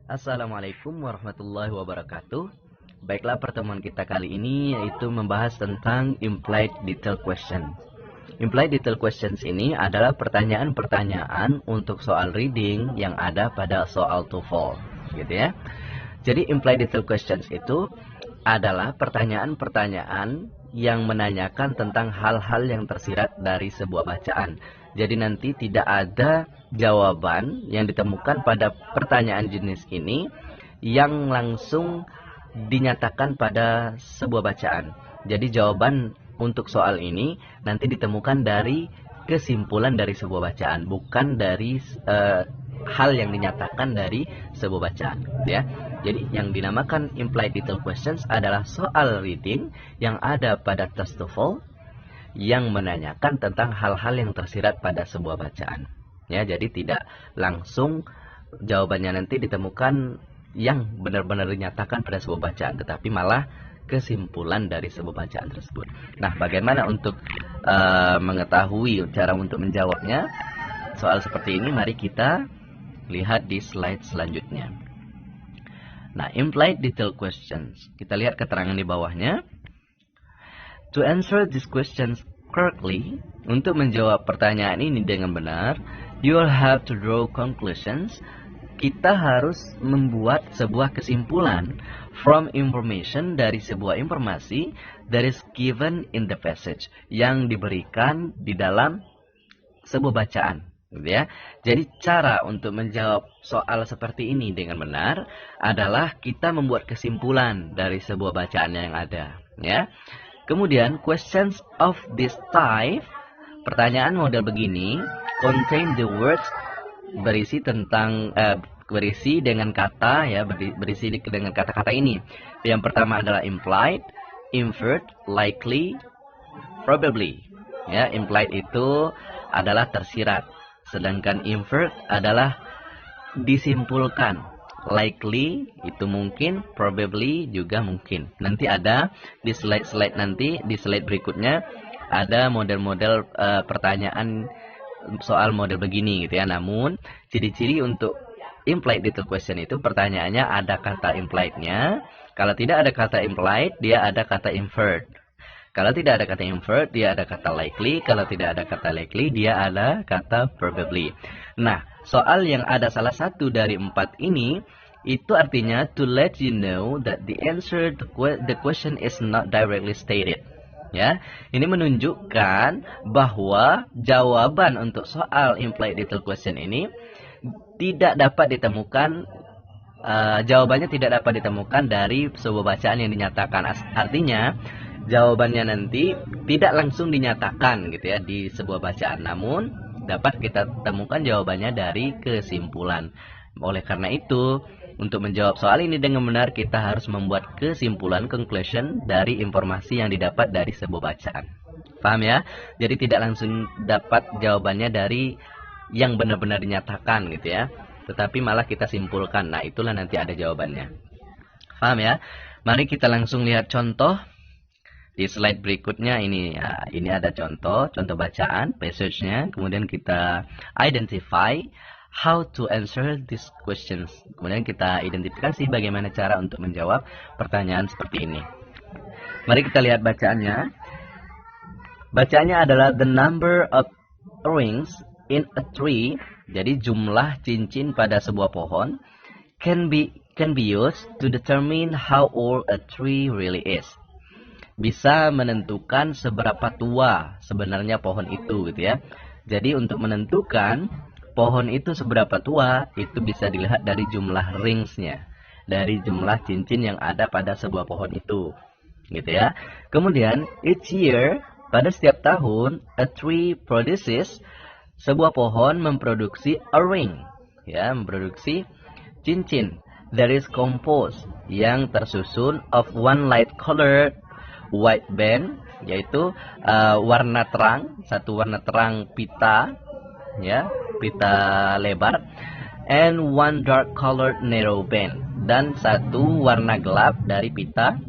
Assalamualaikum warahmatullahi wabarakatuh. Baiklah, pertemuan kita kali ini yaitu membahas tentang implied detail question. Implied detail questions ini adalah pertanyaan-pertanyaan untuk soal reading yang ada pada soal TOEFL, gitu ya. Jadi implied detail questions itu adalah pertanyaan-pertanyaan yang menanyakan tentang hal-hal yang tersirat dari sebuah bacaan. Jadi nanti tidak ada jawaban yang ditemukan pada pertanyaan jenis ini yang langsung dinyatakan pada sebuah bacaan. Jadi jawaban untuk soal ini nanti ditemukan dari kesimpulan dari sebuah bacaan, bukan dari hal yang dinyatakan dari sebuah bacaan, ya. Jadi yang dinamakan implied detail questions adalah soal reading yang ada pada tes TOEFL yang menanyakan tentang hal-hal yang tersirat pada sebuah bacaan. Ya, jadi tidak langsung jawabannya nanti ditemukan yang benar-benar dinyatakan pada sebuah bacaan, tetapi malah kesimpulan dari sebuah bacaan tersebut. Nah, bagaimana untuk mengetahui cara untuk menjawabnya soal seperti ini? Mari kita lihat di slide selanjutnya. Nah, implied detail questions. Kita lihat keterangan di bawahnya. To answer these questions correctly, untuk menjawab pertanyaan ini dengan benar, you will have to draw conclusions. Kita harus membuat sebuah kesimpulan from information, dari sebuah informasi that is given in the passage, yang diberikan di dalam sebuah bacaan, gitu ya. Jadi cara untuk menjawab soal seperti ini dengan benar adalah kita membuat kesimpulan dari sebuah bacaan yang ada, ya. Kemudian questions of this type, pertanyaan model begini, contain the words, berisi tentang berisi dengan kata, ya, berisi dengan kata-kata ini. Yang pertama adalah implied, inferred, likely, probably. Ya, implied itu adalah tersirat, sedangkan inferred adalah disimpulkan. Likely itu mungkin, probably juga mungkin. Nanti ada di slide nanti, di slide berikutnya ada model-model pertanyaan soal model begini, gitu ya. Namun ciri-ciri untuk implied detail question itu pertanyaannya ada kata implied-nya. Kalau tidak ada kata implied, dia ada kata inferred. Kalau tidak ada kata inferred, dia ada kata likely. Kalau tidak ada kata likely, dia ada kata probably. Nah, soal yang ada salah satu dari 4 ini, itu artinya to let you know that the answer the question is not directly stated. Ya, ini menunjukkan bahwa jawaban untuk soal implied detail question ini tidak dapat ditemukan, jawabannya tidak dapat ditemukan dari sebuah bacaan yang dinyatakan. Artinya jawabannya nanti tidak langsung dinyatakan, gitu ya, di sebuah bacaan, namun dapat kita temukan jawabannya dari kesimpulan. Oleh karena itu, untuk menjawab soal ini dengan benar, kita harus membuat kesimpulan, conclusion, dari informasi yang didapat dari sebuah bacaan. Paham ya? Jadi tidak langsung dapat jawabannya dari yang benar-benar dinyatakan, gitu ya, tetapi malah kita simpulkan. Nah, itulah nanti ada jawabannya. Paham ya? Mari kita langsung lihat contoh. Di slide berikutnya ini, ya, ini ada contoh bacaan, passage-nya. Kemudian kita identify how to answer these questions. Kemudian kita identifikasi bagaimana cara untuk menjawab pertanyaan seperti ini. Mari kita lihat bacaannya. Bacaannya adalah the number of rings in a tree. Jadi jumlah cincin pada sebuah pohon can be used to determine how old a tree really is. Bisa menentukan seberapa tua sebenarnya pohon itu, gitu ya. Jadi untuk menentukan pohon itu seberapa tua, itu bisa dilihat dari jumlah ringsnya, dari jumlah cincin yang ada pada sebuah pohon itu, gitu ya. Kemudian each year, pada setiap tahun, a tree produces, sebuah pohon memproduksi a ring, ya, memproduksi cincin. That is composed, yang tersusun of one light colored white band, yaitu warna terang, satu warna terang pita, ya, pita lebar, and one dark colored narrow band, dan satu warna gelap dari pita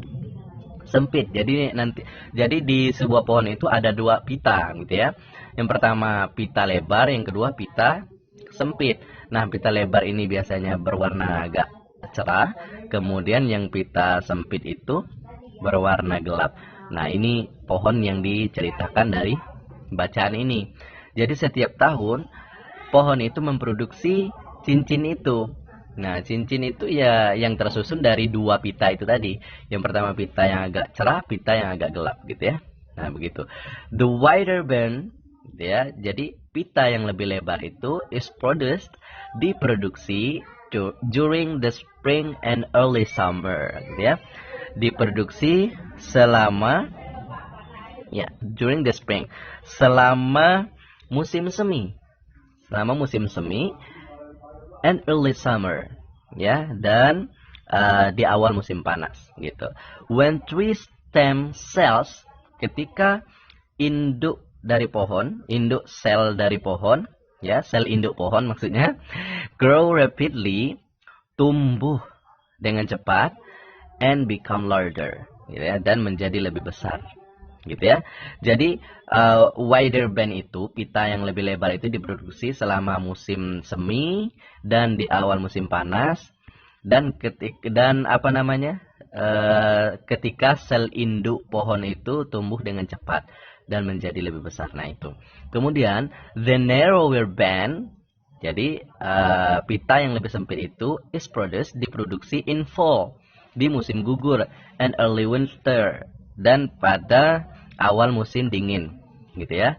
sempit. Jadi di sebuah pohon itu ada 2 pita, gitu ya. Yang pertama pita lebar, yang kedua pita sempit. Nah, pita lebar ini biasanya berwarna agak cerah, kemudian yang pita sempit itu berwarna gelap. Nah, ini pohon yang diceritakan dari bacaan ini. Jadi setiap tahun pohon itu memproduksi cincin itu. Nah, cincin itu ya yang tersusun dari dua pita itu tadi. Yang pertama pita yang agak cerah, pita yang agak gelap gitu ya. Nah, begitu. The wider band ya, jadi pita yang lebih lebar itu is produced, diproduksi during the spring and early summer gitu ya. Diproduksi selama ya, during the spring, selama musim semi. Selama musim semi and early summer ya, dan di awal musim panas gitu. When tree stem cells, ketika induk dari pohon, induk sel dari pohon ya, sel induk pohon maksudnya, grow rapidly, tumbuh dengan cepat, and become larger gitu ya, dan menjadi lebih besar gitu ya. Jadi wider band itu, pita yang lebih lebar itu diproduksi selama musim semi dan di awal musim panas, dan ketika sel induk pohon itu tumbuh dengan cepat dan menjadi lebih besar. Nah, itu. Kemudian the narrower band, jadi pita yang lebih sempit itu is produced, diproduksi in fall, di musim gugur, and early winter, dan pada awal musim dingin gitu ya.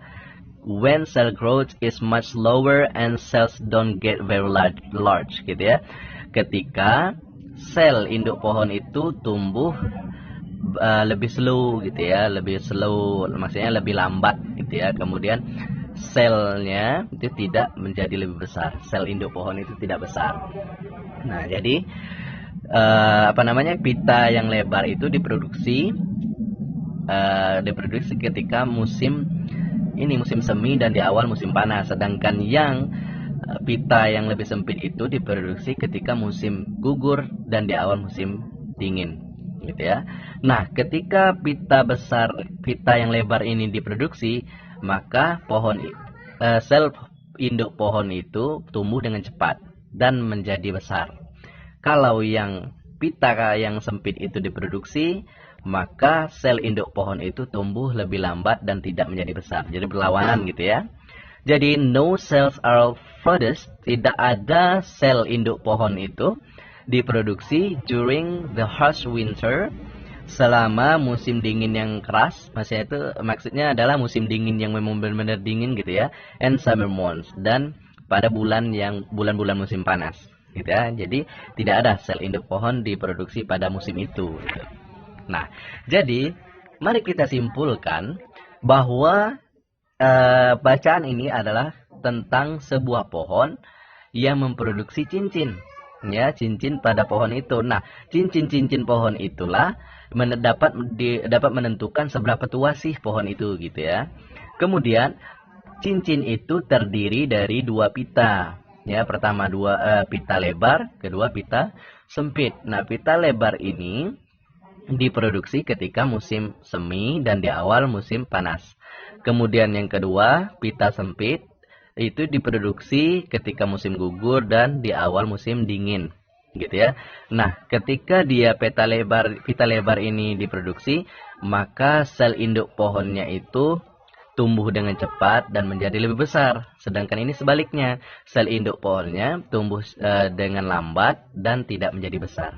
When cell growth is much slower and cells don't get very large gitu ya. Ketika sel induk pohon itu tumbuh lebih slow gitu ya, lebih slow maksudnya lebih lambat gitu ya. Kemudian selnya itu tidak menjadi lebih besar, sel induk pohon itu tidak besar. Nah, jadi pita yang lebar itu diproduksi ketika musim semi dan di awal musim panas, sedangkan yang pita yang lebih sempit itu diproduksi ketika musim gugur dan di awal musim dingin gitu ya. Nah, ketika pita yang lebar ini diproduksi, maka sel induk pohon itu tumbuh dengan cepat dan menjadi besar. Kalau yang pita yang sempit itu diproduksi, maka sel induk pohon itu tumbuh lebih lambat dan tidak menjadi besar. Jadi berlawanan gitu ya. Jadi no cells are produced, tidak ada sel induk pohon itu diproduksi during the harsh winter, selama musim dingin yang keras. Maksudnya adalah musim dingin yang memang benar-benar dingin gitu ya, and summer months, dan pada bulan-bulan musim panas gitu ya. Jadi tidak ada sel induk pohon diproduksi pada musim itu gitu. Nah, jadi mari kita simpulkan bahwa bacaan ini adalah tentang sebuah pohon yang memproduksi cincin, ya, cincin pada pohon itu. Nah, cincin-cincin pohon itulah dapat menentukan seberapa tua sih pohon itu gitu ya. Kemudian cincin itu terdiri dari dua pita, ya. Pertama pita lebar, kedua pita sempit. Nah, pita lebar ini diproduksi ketika musim semi dan di awal musim panas. Kemudian yang kedua, pita sempit itu diproduksi ketika musim gugur dan di awal musim dingin, gitu ya. Nah, ketika pita lebar ini diproduksi, maka sel induk pohonnya itu tumbuh dengan cepat dan menjadi lebih besar. Sedangkan ini sebaliknya, sel induk pohonnya tumbuh dengan lambat dan tidak menjadi besar.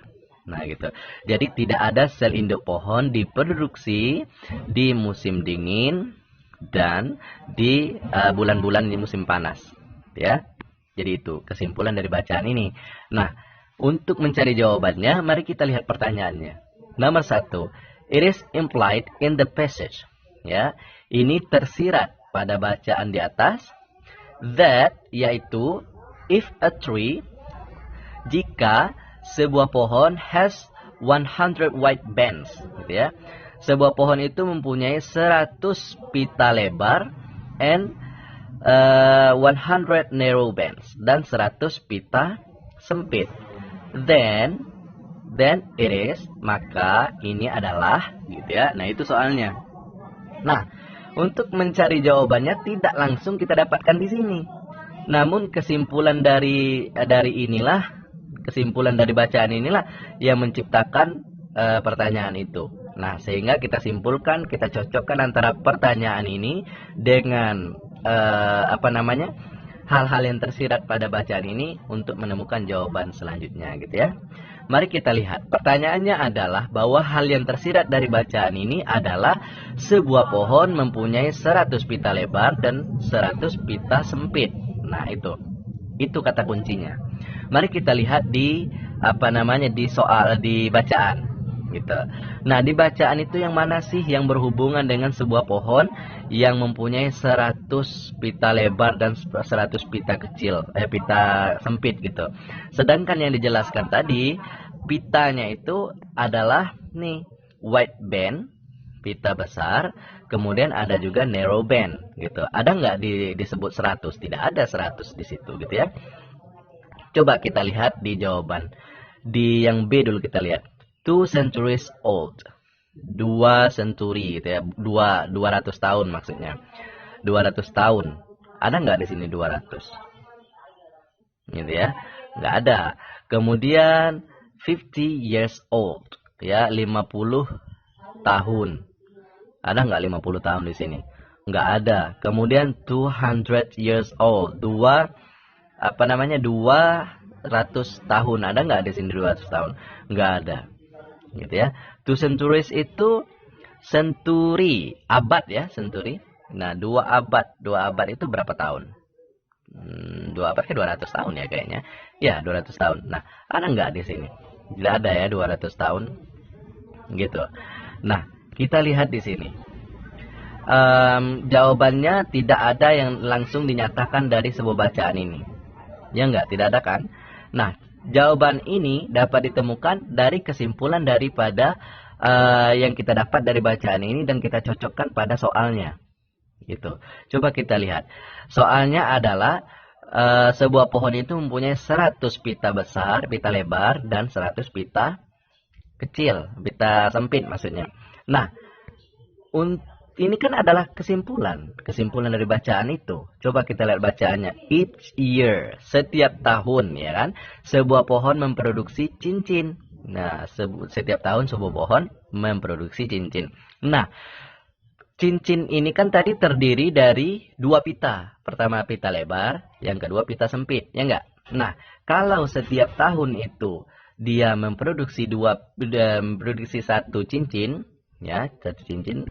Nah, gitu. Jadi tidak ada sel induk pohon diproduksi di musim dingin dan di bulan-bulan di musim panas, ya. Jadi itu kesimpulan dari bacaan ini. Nah, untuk mencari jawabannya, mari kita lihat pertanyaannya. Nomor 1, it is implied in the passage. Ya, ini tersirat pada bacaan di atas that, yaitu if a tree, jika sebuah pohon has 100 wide bands, gitu ya. Sebuah pohon itu mempunyai 100 pita lebar and 100 narrow bands, dan 100 pita sempit. Then it is, maka ini adalah, gitu ya. Nah, itu soalnya. Nah, untuk mencari jawabannya tidak langsung kita dapatkan di sini. Namun kesimpulan dari inilah kesimpulan dari bacaan inilah yang menciptakan pertanyaan itu. Nah, sehingga kita simpulkan, kita cocokkan antara pertanyaan ini dengan hal-hal yang tersirat pada bacaan ini untuk menemukan jawaban selanjutnya gitu ya. Mari kita lihat. Pertanyaannya adalah bahwa hal yang tersirat dari bacaan ini adalah sebuah pohon mempunyai 100 pita lebar dan 100 pita sempit. Nah, itu kata kuncinya. Mari kita lihat di di bacaan gitu. Nah, di bacaan itu yang mana sih yang berhubungan dengan sebuah pohon yang mempunyai 100 pita lebar dan 100 pita kecil, pita sempit gitu. Sedangkan yang dijelaskan tadi, pitanya itu adalah nih wide band, pita besar, kemudian ada juga narrow band gitu. Ada nggak disebut 100? Tidak ada 100 di situ gitu ya. Coba kita lihat di jawaban. Di yang B dulu kita lihat. 2 centuries old. 2 century gitu ya. 200 tahun maksudnya. 200 tahun. Ada nggak di sini 200? Gitu ya. Nggak ada. Kemudian 50 years old. Ya, 50 tahun. Ada nggak 50 tahun di sini? Nggak ada. Kemudian 200 years old. 200 tahun. Ada nggak di sini 200 tahun? Nggak ada. Gitu ya. 2 centuries itu century, abad ya, century. Nah, 2 abad. 2 abad itu berapa tahun? 2 abad ke 200 tahun ya kayaknya. Ya, 200 tahun. Nah, ada nggak di sini? Tidak ada ya 200 tahun. Gitu. Nah, kita lihat di sini. Jawabannya tidak ada yang langsung dinyatakan dari sebuah bacaan ini. Ya enggak, tidak ada kan? Nah, jawaban ini dapat ditemukan dari kesimpulan daripada yang kita dapat dari bacaan ini dan kita cocokkan pada soalnya. Gitu. Coba kita lihat. Soalnya adalah sebuah pohon itu mempunyai 100 pita besar, pita lebar, dan 100 pita kecil, pita sempit maksudnya. Nah, ini kan adalah kesimpulan dari bacaan itu. Coba kita lihat bacaannya. Each year, setiap tahun ya kan, sebuah pohon memproduksi cincin. Nah, setiap tahun sebuah pohon memproduksi cincin. Nah, cincin ini kan tadi terdiri dari 2 pita. Pertama pita lebar, yang kedua pita sempit, ya enggak? Nah, kalau setiap tahun itu dia memproduksi satu cincin, ya, satu cincin,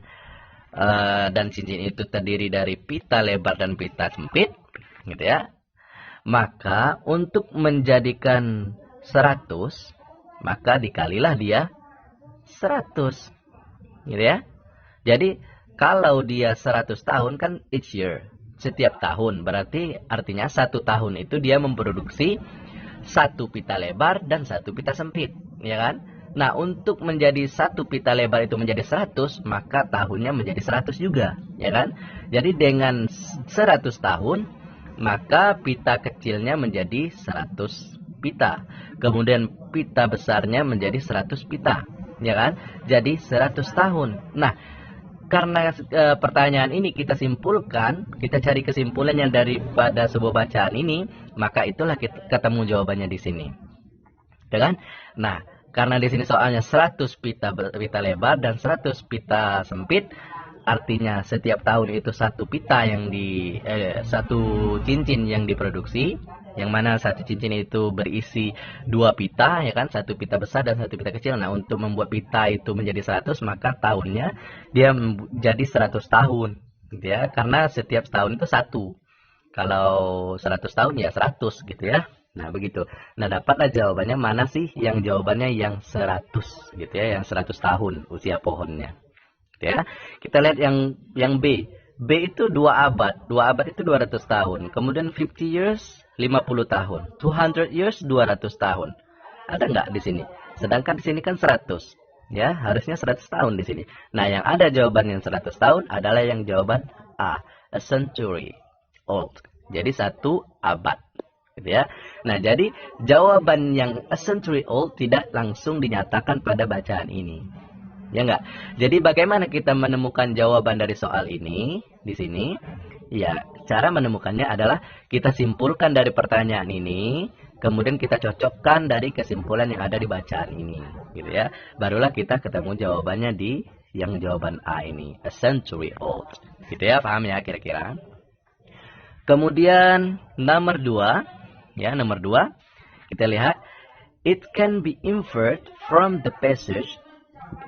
dan cincin itu terdiri dari pita lebar dan pita sempit, gitu ya. Maka untuk menjadikan 100, maka dikalilah dia 100, gitu ya. Jadi kalau dia 100 tahun kan each year, setiap tahun, berarti artinya 1 tahun itu dia memproduksi 1 pita lebar dan 1 pita sempit, ya kan? Nah, untuk menjadi 1 pita lebar itu menjadi 100, maka tahunnya menjadi 100 juga, ya kan? Jadi dengan 100 tahun, maka pita kecilnya menjadi 100 pita. Kemudian pita besarnya menjadi 100 pita, ya kan? Jadi 100 tahun. Nah, karena pertanyaan ini kita simpulkan, kita cari kesimpulannya daripada sebuah bacaan ini, maka itulah kita ketemu jawabannya di sini. Ya kan? Nah, karena di sini soalnya 100 pita lebar dan 100 pita sempit, artinya setiap tahun itu satu cincin yang diproduksi, yang mana satu cincin itu berisi 2 pita, ya kan, 1 pita besar dan 1 pita kecil. Nah, untuk membuat pita itu menjadi 100, maka tahunnya dia menjadi 100 tahun, gitu ya, karena setiap tahun itu 1. Kalau 100 tahun ya 100 gitu ya. Nah, begitu. Nah, dapatlah jawabannya mana sih yang jawabannya yang 100 gitu ya, yang 100 tahun usia pohonnya. Gitu ya. Kita lihat yang B. B itu 2 abad. 2 abad itu 200 tahun. Kemudian 50 years 50 tahun. 200 years 200 tahun. Ada nggak di sini? Sedangkan di sini kan 100. Ya, harusnya 100 tahun di sini. Nah, yang ada jawaban yang 100 tahun adalah yang jawaban A, a century old. Jadi 1 abad. Gitu ya. Nah, jadi jawaban yang a century old tidak langsung dinyatakan pada bacaan ini. Ya enggak? Jadi bagaimana kita menemukan jawaban dari soal ini di sini? Ya, cara menemukannya adalah kita simpulkan dari pertanyaan ini kemudian kita cocokkan dari kesimpulan yang ada di bacaan ini, gitu ya. Barulah kita ketemu jawabannya di yang jawaban A ini, a century old. Gitu ya, paham ya kira-kira? Kemudian nomor 2, ya, nomor 2, kita lihat it can be inferred from the passage.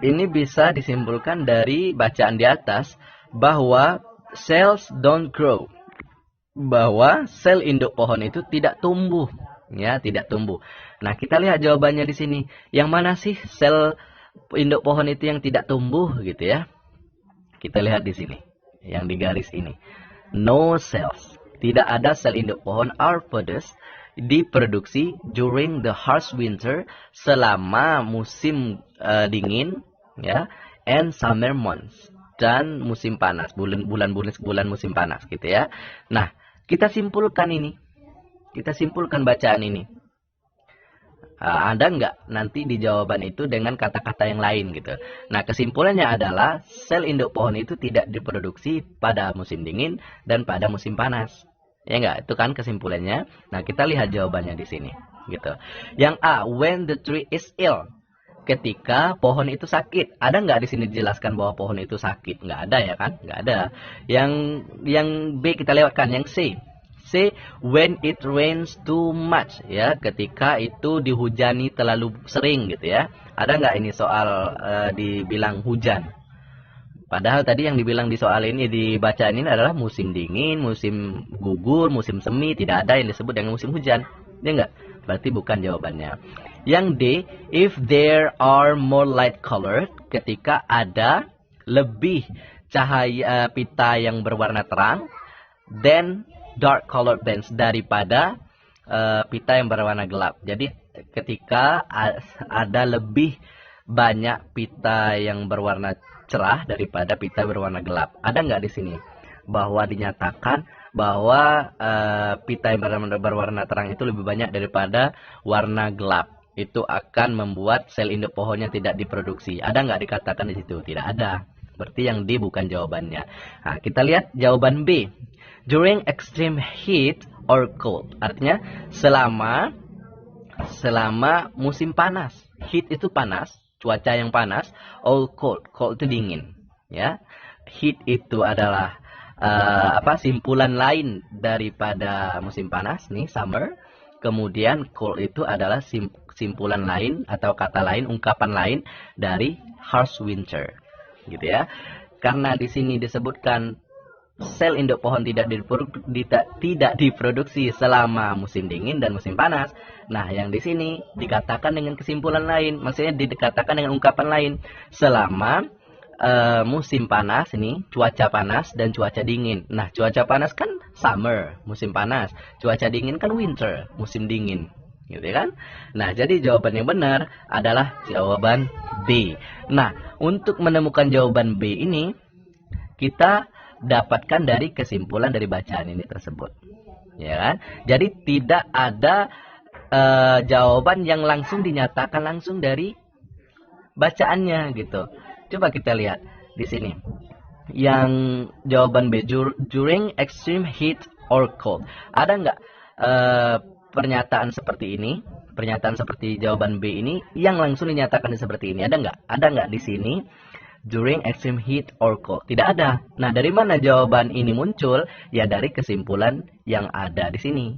Ini bisa disimpulkan dari bacaan di atas bahwa cells don't grow. Bahwa sel induk pohon itu tidak tumbuh, ya, tidak tumbuh. Nah, kita lihat jawabannya di sini. Yang mana sih sel induk pohon itu yang tidak tumbuh, gitu ya? Kita lihat di sini, yang di garis ini. No cells. Tidak ada sel induk pohon are produced, diproduksi during the harsh winter, selama musim dingin, ya, and summer months, dan musim panas, bulan musim panas, gitu ya. Nah, kita simpulkan ini. Kita simpulkan bacaan ini. Ada nggak nanti di jawaban itu dengan kata-kata yang lain gitu. Nah, kesimpulannya adalah sel induk pohon itu tidak diproduksi pada musim dingin dan pada musim panas. Ya nggak? Itu kan kesimpulannya. Nah, kita lihat jawabannya di sini. Gitu. Yang A, when the tree is ill. Ketika pohon itu sakit. Ada nggak di sini dijelaskan bahwa pohon itu sakit? Nggak ada ya kan? Nggak ada. Yang B kita lewatkan. Yang C. C, when it rains too much. Ya, ketika itu dihujani terlalu sering gitu ya. Ada nggak ini soal dibilang hujan? Padahal tadi yang dibilang di soal ini, di bacaan ini adalah musim dingin, musim gugur, musim semi. Tidak ada yang disebut dengan musim hujan. Ya nggak? Berarti bukan jawabannya. Yang D, if there are more light colored, ketika ada lebih cahaya pita yang berwarna terang, then dark colored pens, daripada pita yang berwarna gelap. Jadi ketika ada lebih banyak pita yang berwarna cerah daripada pita berwarna gelap. Ada nggak di sini bahwa dinyatakan bahwa pita yang berwarna terang itu lebih banyak daripada warna gelap? Itu akan membuat sel induk pohonnya tidak diproduksi. Ada nggak dikatakan di situ? Tidak ada. Berarti yang D bukan jawabannya. Nah, kita lihat jawaban B. During extreme heat or cold. Artinya selama musim panas. Heat itu panas, cuaca yang panas. Or cold. Cold itu dingin. Ya. Heat itu adalah simpulan lain daripada musim panas nih, summer. Kemudian cold itu adalah simpulan lain atau kata lain, ungkapan lain dari harsh winter, gitu ya. Karena di sini disebutkan sel induk pohon tidak diproduksi selama musim dingin dan musim panas. Nah, yang di sini dikatakan dengan kesimpulan lain, maksudnya dikatakan dengan ungkapan lain, selama musim panas ini, cuaca panas dan cuaca dingin. Nah, cuaca panas kan summer, musim panas. Cuaca dingin kan winter, musim dingin. Gitu kan? Nah, jadi jawaban yang benar adalah jawaban B. Nah, untuk menemukan jawaban B ini, kita dapatkan dari kesimpulan dari bacaan ini tersebut. Ya kan? Jadi tidak ada jawaban yang langsung dinyatakan langsung dari bacaannya gitu. Coba kita lihat di sini. Yang jawaban B, during extreme heat or cold. Ada nggak pernyataan seperti ini? Pernyataan seperti jawaban B ini yang langsung dinyatakan seperti ini. Ada nggak? Ada nggak di sini? During extreme heat or cold. Tidak ada. Nah, dari mana jawaban ini muncul? Ya dari kesimpulan yang ada di sini.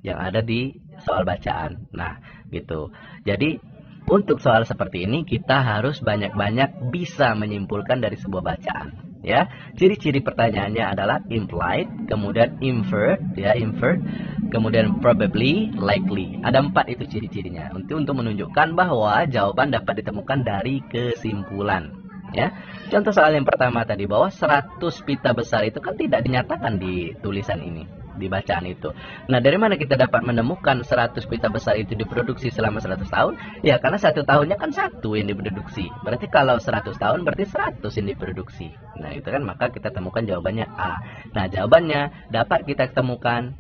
Yang ada di soal bacaan. Nah, gitu. Jadi untuk soal seperti ini kita harus banyak-banyak bisa menyimpulkan dari sebuah bacaan, ya. Ciri-ciri pertanyaannya adalah implied, kemudian inferred, ya, inferred, kemudian probably, likely. Ada 4 itu ciri-cirinya. Untuk menunjukkan bahwa jawaban dapat ditemukan dari kesimpulan, ya. Contoh soal yang pertama tadi, bahwa 100 pita besar itu kan tidak dinyatakan di tulisan ini, di bacaan itu. Nah, dari mana kita dapat menemukan 100 pita besar itu diproduksi selama 100 tahun? Ya, karena 1 tahunnya kan 1 yang diproduksi. Berarti kalau 100 tahun berarti 100 yang diproduksi. Nah, itu kan maka kita temukan jawabannya A. Nah, jawabannya dapat kita temukan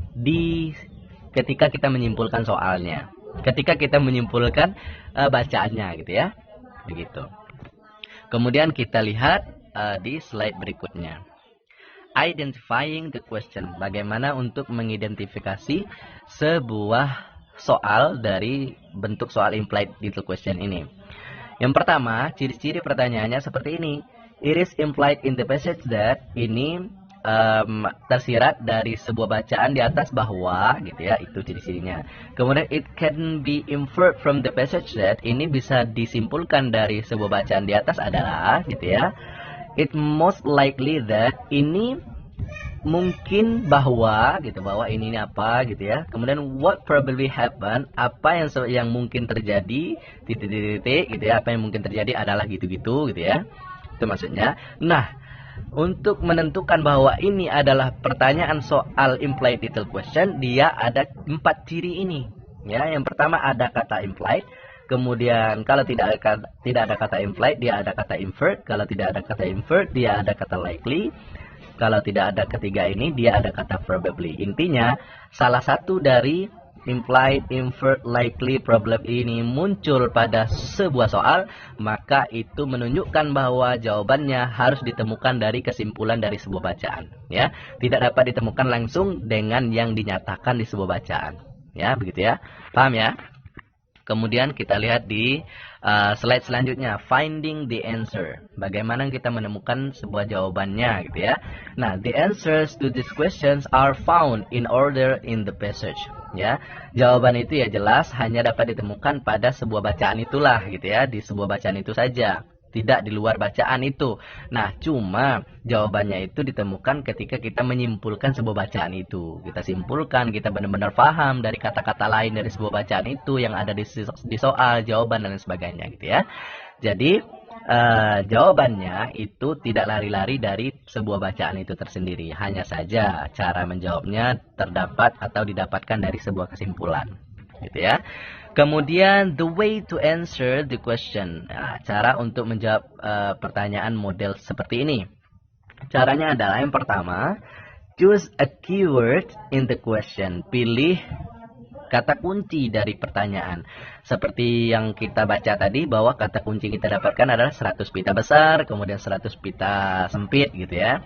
ketika kita menyimpulkan soalnya. Ketika kita menyimpulkan bacaannya gitu ya. Begitu. Kemudian kita lihat di slide berikutnya. Identifying the question. Bagaimana untuk mengidentifikasi sebuah soal dari bentuk soal implied detailed question ini. Yang pertama, ciri-ciri pertanyaannya seperti ini. It is implied in the passage that, ini tersirat dari sebuah bacaan di atas bahwa, gitu ya, itu ciri-cirinya. Kemudian it can be inferred from the passage that, ini bisa disimpulkan dari sebuah bacaan di atas adalah, gitu ya. It most likely that, ini mungkin bahwa, gitu, bahwa ini apa, gitu ya. Kemudian what probably happen, apa yang mungkin terjadi, titik-titik, gitu ya, apa yang mungkin terjadi adalah gitu-gitu, gitu ya. Itu maksudnya. Nah, untuk menentukan bahwa ini adalah pertanyaan soal implied detailed question, dia ada 4 ciri ini. Ya, yang pertama ada kata implied. Kemudian kalau tidak ada kata implied, dia ada kata inferred. Kalau tidak ada kata inferred, dia ada kata likely. Kalau tidak ada ketiga ini, dia ada kata probably. Intinya, salah satu dari implied, inferred, likely, probably ini muncul pada sebuah soal, maka itu menunjukkan bahwa jawabannya harus ditemukan dari kesimpulan dari sebuah bacaan. Ya, tidak dapat ditemukan langsung dengan yang dinyatakan di sebuah bacaan. Ya, begitu ya. Paham ya? Kemudian kita lihat di slide selanjutnya, finding the answer. Bagaimana kita menemukan sebuah jawabannya, gitu ya. Nah, the answers to these questions are found in order in the passage. Ya, jawaban itu ya jelas hanya dapat ditemukan pada sebuah bacaan itulah, gitu ya, di sebuah bacaan itu saja, tidak di luar bacaan itu. Nah, cuma jawabannya itu ditemukan ketika kita menyimpulkan sebuah bacaan itu. Kita simpulkan, kita benar-benar paham dari kata-kata lain dari sebuah bacaan itu yang ada di soal, jawaban dan lain sebagainya, gitu ya. Jadi jawabannya itu tidak lari-lari dari sebuah bacaan itu tersendiri. Hanya saja cara menjawabnya terdapat atau didapatkan dari sebuah kesimpulan, gitu ya. Kemudian the way to answer the question. Nah, cara untuk menjawab pertanyaan model seperti ini. Caranya adalah yang pertama, choose a keyword in the question. Pilih kata kunci dari pertanyaan. Seperti yang kita baca tadi, bahwa kata kunci kita dapatkan adalah 100 pita besar, kemudian 100 pita sempit, gitu ya.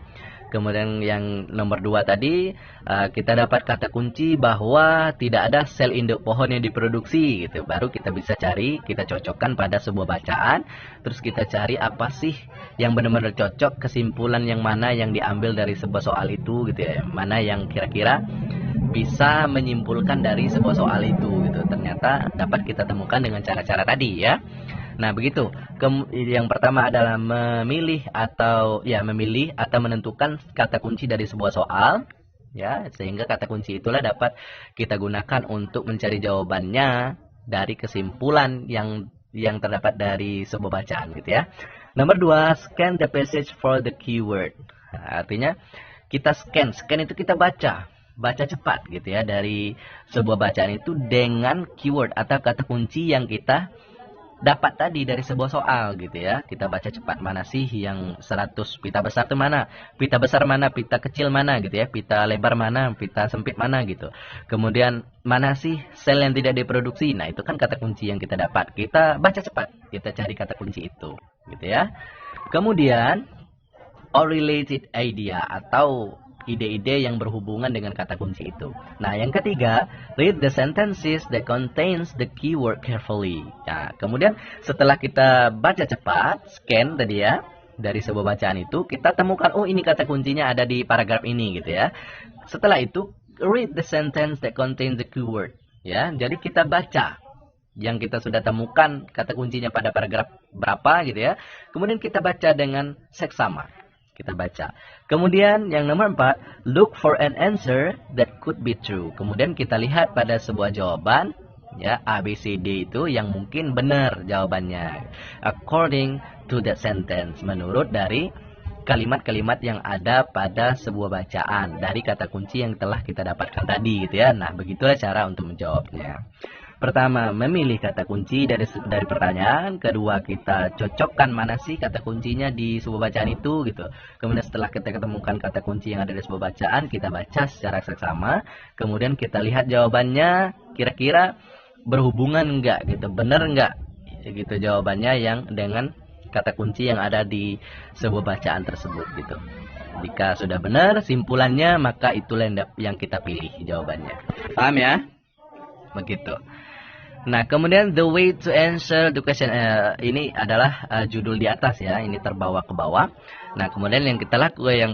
Kemudian yang nomor 2 tadi, kita dapat kata kunci bahwa tidak ada sel induk pohon yang diproduksi, gitu. Baru kita bisa cari, kita cocokkan pada sebuah bacaan, terus kita cari apa sih yang benar-benar cocok, kesimpulan yang mana yang diambil dari sebuah soal itu, gitu ya. Mana yang kira-kira bisa menyimpulkan dari sebuah soal itu, gitu. Ternyata dapat kita temukan dengan cara-cara tadi, ya. Nah, begitu. Yang pertama adalah memilih atau menentukan kata kunci dari sebuah soal, ya, sehingga kata kunci itulah dapat kita gunakan untuk mencari jawabannya dari kesimpulan yang terdapat dari sebuah bacaan, gitu ya. Nomor 2, scan the passage for the keyword. Nah, artinya kita scan itu kita baca cepat, gitu ya, dari sebuah bacaan itu dengan keyword atau kata kunci yang kita dapat tadi dari sebuah soal, gitu ya. Kita baca cepat, mana sih yang 100 pita besar itu mana, pita besar mana, pita kecil mana, gitu ya, pita lebar mana, pita sempit mana, gitu. Kemudian mana sih sel yang tidak diproduksi. Nah, itu kan kata kunci yang kita dapat. Kita baca cepat, kita cari kata kunci itu, gitu ya. Kemudian all related idea atau ide-ide yang berhubungan dengan kata kunci itu. Nah, yang ketiga, read the sentences that contains the keyword carefully. Nah, kemudian setelah kita baca cepat, scan tadi ya, dari sebuah bacaan itu, kita temukan, oh ini kata kuncinya ada di paragraf ini, gitu ya. Setelah itu, read the sentence that contains the keyword. Ya, jadi kita baca yang kita sudah temukan kata kuncinya pada paragraf berapa, gitu ya. Kemudian kita baca dengan seksama. Kita baca. Kemudian yang nomor 4, look for an answer that could be true. Kemudian kita lihat pada sebuah jawaban, ya, A, B, C, D itu yang mungkin benar jawabannya. According to that sentence. Menurut dari kalimat-kalimat yang ada pada sebuah bacaan. Dari kata kunci yang telah kita dapatkan tadi, gitu ya. Nah, begitulah cara untuk menjawabnya. Pertama, memilih kata kunci dari pertanyaan. Kedua, kita cocokkan mana sih kata kuncinya di sebuah bacaan itu, gitu. Kemudian setelah kita ketemukan kata kunci yang ada di sebuah bacaan, kita baca secara seksama. Kemudian kita lihat jawabannya kira-kira berhubungan enggak, gitu. Benar enggak, gitu, jawabannya yang dengan kata kunci yang ada di sebuah bacaan tersebut, gitu. Jika sudah benar simpulannya, maka itulah yang kita pilih jawabannya. Paham ya? begitu. Nah, kemudian the way to answer the question ini adalah judul di atas ya, ini terbawa ke bawah. Nah, kemudian yang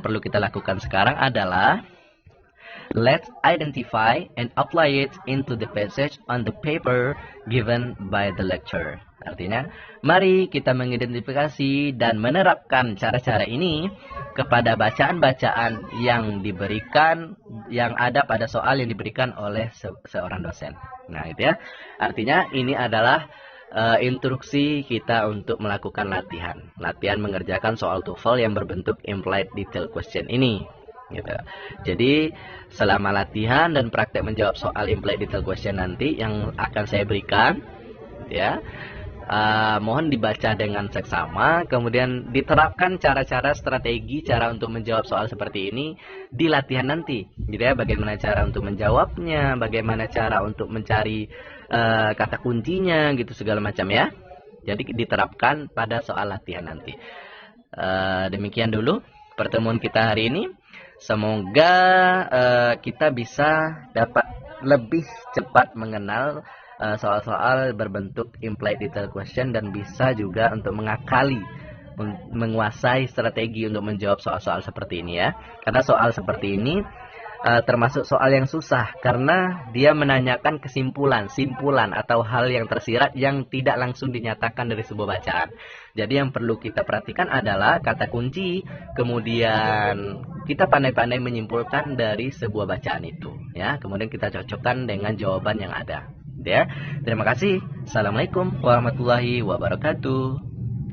perlu kita lakukan sekarang adalah let's identify and apply it into the passage on the paper given by the lecturer. Artinya, mari kita mengidentifikasi dan menerapkan cara-cara ini kepada bacaan-bacaan yang diberikan, yang ada pada soal yang diberikan oleh seorang dosen. Nah, itu ya. Artinya, ini adalah instruksi kita untuk melakukan latihan. Latihan mengerjakan soal TOEFL yang berbentuk implied detailed question ini. Gitu. Jadi selama latihan dan praktek menjawab soal implied detailed question nanti yang akan saya berikan, ya, mohon dibaca dengan seksama, kemudian diterapkan cara-cara strategi cara untuk menjawab soal seperti ini di latihan nanti. Gitu ya, bagaimana cara untuk menjawabnya, bagaimana cara untuk mencari kata kuncinya, gitu segala macam ya. Jadi diterapkan pada soal latihan nanti. Demikian dulu pertemuan kita hari ini. Semoga kita bisa dapat lebih cepat mengenal soal-soal berbentuk implied detailed question dan bisa juga untuk menguasai strategi untuk menjawab soal-soal seperti ini ya. Karena soal seperti ini termasuk soal yang susah karena dia menanyakan simpulan atau hal yang tersirat yang tidak langsung dinyatakan dari sebuah bacaan. Jadi yang perlu kita perhatikan adalah kata kunci, kemudian kita pandai-pandai menyimpulkan dari sebuah bacaan itu, ya. Kemudian kita cocokkan dengan jawaban yang ada, ya. Terima kasih. Assalamualaikum warahmatullahi wabarakatuh.